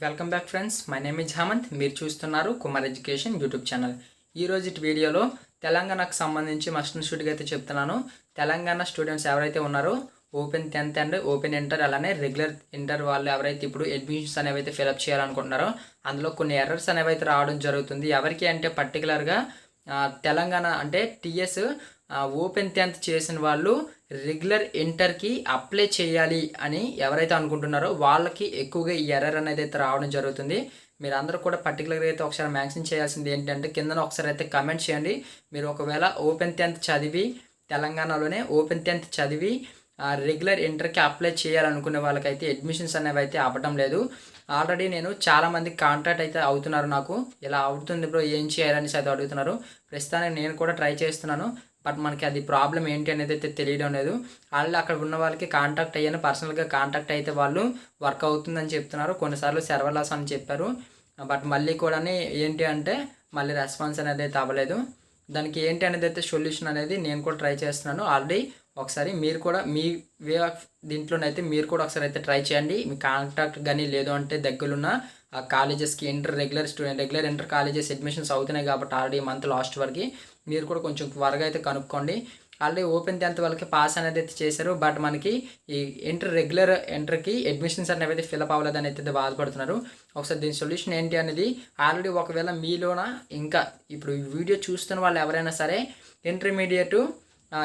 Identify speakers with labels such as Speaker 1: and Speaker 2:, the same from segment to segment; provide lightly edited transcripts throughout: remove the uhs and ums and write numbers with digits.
Speaker 1: Welcome back friends, my name is Hemant. మీరు చూస్తున్నారు Kumar education YouTube channel. ఈ రోజు వీడియోలో తెలంగాణకు సంబంధించి మస్ట్ షూట్గా అయితే చెప్తున్నాను. తెలంగాణ స్టూడెంట్స్ ఎవరైతే ఉన్నారో open 10th and open inter అలానే రెగ్యులర్ ఇంటర్ వాళ్ళు ఎవరైతే ఇప్పుడు అడ్మిషన్స్ అనేవి అయితే ఫిలప్ చేయాలనుకుంటున్నారో అందులో కొన్ని ఎర్రర్స్ అనేవి అయితే రావడం జరుగుతుంది. ఎవరికి అంటే పర్టికులర్గా తెలంగాణ అంటే టీఎస్ ఓపెన్ 10th చేసిన వాళ్ళు రెగ్యులర్ ఇంటర్కి అప్లై చేయాలి అని ఎవరైతే అనుకుంటున్నారో వాళ్ళకి ఎక్కువగా ఈ ఎర్రర్ అనేది అయితే రావడం జరుగుతుంది. మీరు అందరూ కూడా పర్టికులర్గా అయితే ఒకసారి మ్యాక్సిమం చేయాల్సింది ఏంటంటే కింద ఒకసారి అయితే కమెంట్ చేయండి. మీరు ఒకవేళ ఓపెన్ 10th చదివి తెలంగాణలోనే ఓపెన్ 10th చదివి రెగ్యులర్ ఇంటర్కి అప్లై చేయాలనుకునే వాళ్ళకైతే అడ్మిషన్స్ అనేవి అయితే అవ్వడం లేదు. ఆల్రెడీ నేను చాలామంది కాంటాక్ట్ అయితే అవుతున్నారు. నాకు ఇలా అవుతుంది బ్రో, ఏం చేయాలనేసి అయితే అడుగుతున్నారు. ప్రస్తుతానికి నేను కూడా ట్రై చేస్తున్నాను, బట్ మనకి అది ప్రాబ్లం ఏంటి అనేది అయితే తెలియడం లేదు. ఆల్రెడీ అక్కడ ఉన్న వాళ్ళకి కాంటాక్ట్ అయ్యాను, పర్సనల్గా కాంటాక్ట్ అయితే వాళ్ళు వర్క్ అవుతుందని చెప్తున్నారు. కొన్నిసార్లు సర్వర్ లాస్ అని చెప్పారు, బట్ మళ్ళీ కూడా ఏంటి అంటే మళ్ళీ రెస్పాన్స్ అనేది అయితే అవ్వలేదు. దానికి ఏంటి అనేది అయితే సొల్యూషన్ అనేది నేను కూడా ట్రై చేస్తున్నాను. ఆల్రెడీ ఒకసారి మీరు కూడా మీ వే ఆఫ్ దీంట్లోనైతే మీరు కూడా ఒకసారి అయితే ట్రై చేయండి. మీ కాంటాక్ట్ కానీ లేదు అంటే దగ్గరున్న ఆ కాలేజెస్కి రెగ్యులర్ ఇంటర్ కాలేజెస్ అడ్మిషన్స్ అవుతున్నాయి కాబట్టి ఆల్రెడీ మంత్ లాస్ట్ వరకు మీరు కూడా కొంచెం త్వరగా అయితే కనుక్కోండి. ఆల్రెడీ ఓపెన్ 10th వాళ్ళకి పాస్ అనేది అయితే చేశారు, బట్ మనకి ఈ రెగ్యులర్ ఇంటర్కి అడ్మిషన్స్ అనేవి అయితే ఫిలప్ అవ్వలేదని అయితే బాధపడుతున్నారు. ఒకసారి దీని సొల్యూషన్ ఏంటి అనేది ఆల్రెడీ ఒకవేళ మీలోన ఇంకా ఇప్పుడు ఈ వీడియో చూస్తున్న వాళ్ళు ఎవరైనా సరే ఇంటర్మీడియట్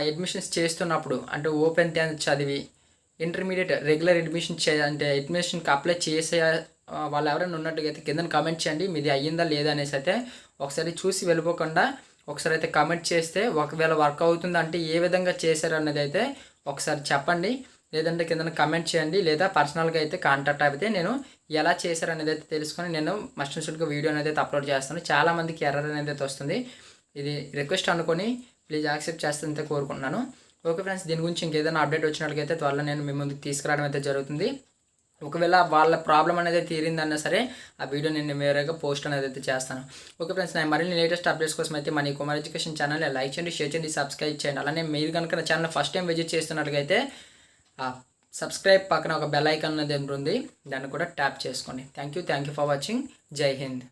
Speaker 1: అడ్మిషన్స్ చేస్తున్నప్పుడు అంటే ఓపెన్ 10th చదివి ఇంటర్మీడియట్ రెగ్యులర్ అడ్మిషన్ అంటే అడ్మిషన్కి అప్లై చేసే వాళ్ళు ఎవరైనా ఉన్నట్టుగా అయితే కింద కామెంట్ చేయండి. మీది అయ్యిందా లేదా అనేసి అయితే ఒకసారి చూసి వెళ్ళిపోకుండా ఒకసారి అయితే కామెంట్ చేస్తే ఒకవేళ వర్క్ అవుతుంది అంటే ఏ విధంగా చేశారు అనేది అయితే ఒకసారి చెప్పండి. లేదంటే కింద కామెంట్ చేయండి, లేదా పర్సనల్గా అయితే కాంటాక్ట్ అయితే నేను ఎలా చేశారు అనేది అయితే తెలుసుకొని నేను మస్ట్ షూట్గా వీడియో అనేది అయితే అప్లోడ్ చేస్తాను. చాలామందికి ఎర్రర్ అనేది అయితే వస్తుంది. ఇది రిక్వెస్ట్ అనుకొని ప్లీజ్ యాక్సెప్ట్ చేస్తుంటే కోరుకుంటున్నాను. ఓకే ఫ్రెండ్స్, దీని గురించి ఇంకేదైనా అప్డేట్ వచ్చినట్లయితే త్వరలో నేను మీ ముందుకు తీసుకురావడం అయితే జరుగుతుంది. ఒకవేళ వాళ్ళ ప్రాబ్లం అనేది తీరిందన్నా సరే ఆ వీడియో నేను వేరేగా పోస్ట్ అనేది అయితే చేస్తాను. ఓకే ఫ్రెండ్స్, నేను మరిన్ని లేటెస్ట్ అప్డేట్స్ కోసం అయితే మన కుమార్ ఎడ్యుకేషన్ ఛానల్ లైక్ చేయండి, షేర్ చేయండి, సబ్స్క్రైబ్ చేయండి. అలానే మీరు కనుక నా ఛానల్ ఫస్ట్ టైం విజిట్ చేస్తున్నట్లయితే సబ్స్క్రైబ్ పక్కన ఒక బెల్ ఐకాన్ అనేది ఉంటుంది, దాన్ని కూడా ట్యాప్ చేసుకోండి. Thank you for watching. జై హింద్.